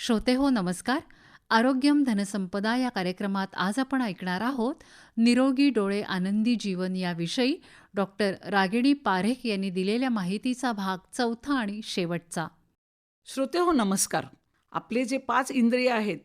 श्रोते हो नमस्कार. आरोग्यम धनसंपदा या कार्यक्रमात आज आपण ऐकणार आहोत निरोगी डोळे आनंदी जीवन याविषयी डॉक्टर रागिणी पारेख यांनी दिलेल्या माहितीचा भाग चौथा आणि शेवटचा. श्रोते हो नमस्कार. आपले जे 5 इंद्रिय आहेत,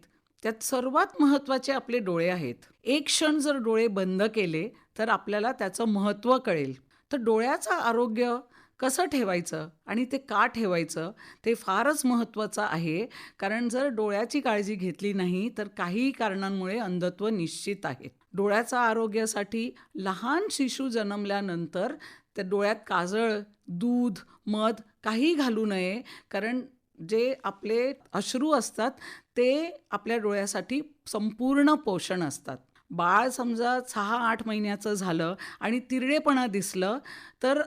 त्यात सर्वात महत्त्वाचे आपले डोळे आहेत. एक क्षण जर डोळे बंद केले, तर आपल्याला त्याचं महत्त्व कळेल. तर डोळ्याचं आरोग्य कसं ठेवायचं आणि ते का ठेवायचं, ते फारच महत्त्वाचं आहे. कारण जर डोळ्याची काळजी घेतली नाही, तर काही कारणांमुळे अंधत्व निश्चित आहे. डोळ्याच्या आरोग्यासाठी लहान शिशू जन्मल्यानंतर त्या डोळ्यात काजळ, दूध, मध काही घालू नये. कारण जे आपले अश्रू असतात ते आपल्या डोळ्यासाठी संपूर्ण पोषण असतात. बाळ समजा 6-8 महिन्याचं झालं आणि तिरडेपणा दिसलं, तर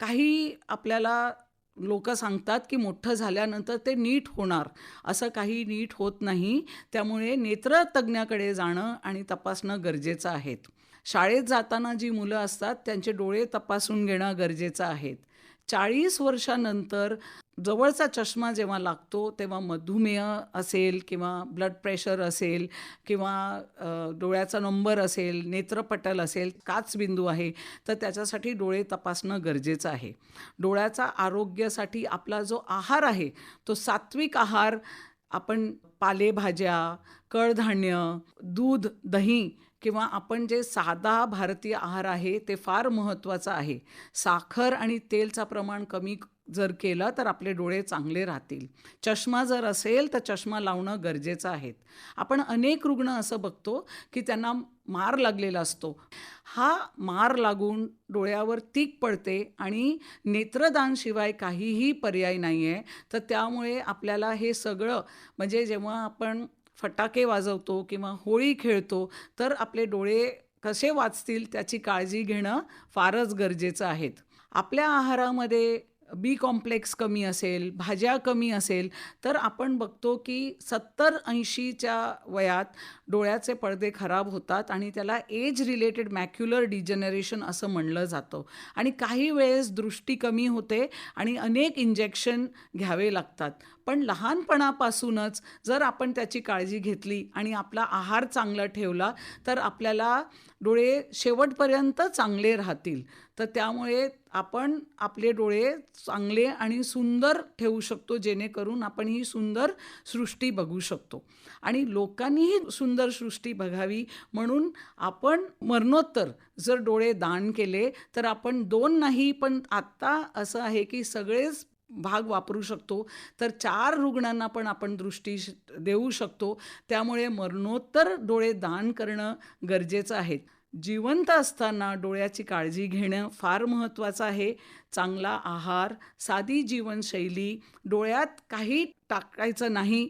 काही आपल्याला लोकं सांगतात, की मोठं झाल्यानंतर ते नीट होणार. असं काही नीट होत नाही. त्यामुळे नेत्रतज्ञाकडे जाणं आणि तपासणं गरजेचं आहे. शाळेत जाताना जी मुलं असतात त्यांचे डोळे तपासून घेणं गरजेचं आहे. 40 वर्षानंतर जवळचा चष्मा जेव्हा लागतो, तेव्हा मधुमेह असेल किंवा ब्लड प्रेशर असेल किंवा डोळ्याचा नंबर असेल, नेत्रपटल असेल, काचबिंदू आहे, तर त्याच्यासाठी डोळे तपासणं गरजेचं आहे. डोळ्याचा आरोग्यासाठी आपला जो आहार आहे, तो सात्विक आहार आपण पालेभाज्या, कडधान्य, दूध, दही किंवा आपण जे साधा भारतीय आहार आहे ते फार महत्त्वाचं आहे. साखर आणि तेलचं प्रमाण कमी जर केलं तर आपले डोळे चांगले राहतील. चष्मा जर असेल तर चष्मा लावणं गरजेचं आहे. आपण अनेक रुग्ण असं बघतो की त्यांना मार लागलेला असतो. हा मार लागून डोळ्यावर तीक पडते आणि नेत्रदानशिवाय काहीही पर्याय नाही आहे. तर त्यामुळे आपल्याला हे सगळं म्हणजे जेव्हा आपण फटाके वाजवतो किंवा होळी खेळतो, तर आपले डोळे कसे वाचतील त्याची काळजी घेणं फारच गरजेचं आहे. आपल्या आहारामध्ये बी कॉम्प्लेक्स कमी असेल, भाज्या कमी असेल, तर आपण बघतो की 70-80च्या वयात डोळ्याचे पडदे खराब होतात आणि त्याला एज रिलेटेड मॅक्युलर डिजनरेशन असं म्हणलं जातं. आणि काही वेळेस दृष्टी कमी होते आणि अनेक इंजेक्शन घ्यावे लागतात. पण लहानपणापासूनच जर आपण त्याची काळजी घेतली आणि आपला आहार चांगला ठेवला, तर आपल्याला डोळे शेवटपर्यंत चांगले राहतील. तर त्यामुळे आपण आपले डोळे चांगले आणि सुंदर ठेवू शकतो, जेणेकरून आपण ही सुंदर सृष्टी बघू शकतो. आणि लोकांनीही सुंदर सृष्टी बघावी म्हणून आपण मरणोत्तर जर डोळे दान केले, तर आपण 2 नाही, पण आत्ता असं आहे की सगळेच भाग वापरू शकतो. तर 4 रुग्णांना पण आपण दृष्टी देऊ शकतो. त्यामुळे मरणोत्तर डोळे दान करणं गरजेचं आहे. जिवंत असताना डोळ्याची काळजी घेणं फार महत्त्वाचं आहे. चांगला आहार, साधी जीवनशैली, डोळ्यात काही टाकायचं नाही,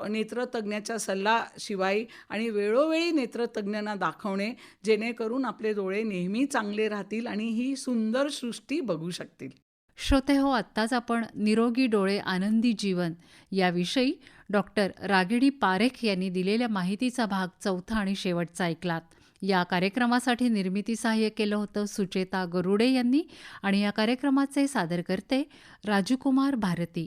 नेत्रतज्ञाच्या सल्ल्याशिवाय आणि वेळोवेळी नेत्रतज्ञांना दाखवणे, जेणेकरून आपले डोळे नेहमी चांगले राहतील आणि ही सुंदर सृष्टी बघू शकतील. श्रोते हो, आत्ताच आपण निरोगी डोळे आनंदी जीवन याविषयी डॉक्टर रागिणी पारेख यांनी दिलेल्या माहितीचा भाग चौथा आणि शेवटचा ऐकलात. या कार्यक्रमासाठी निर्मिती सहाय्य केलं होतं सुचेता गरुडे यांनी आणि या कार्यक्रमाचे सादरकर्ते राजकुमार भारती.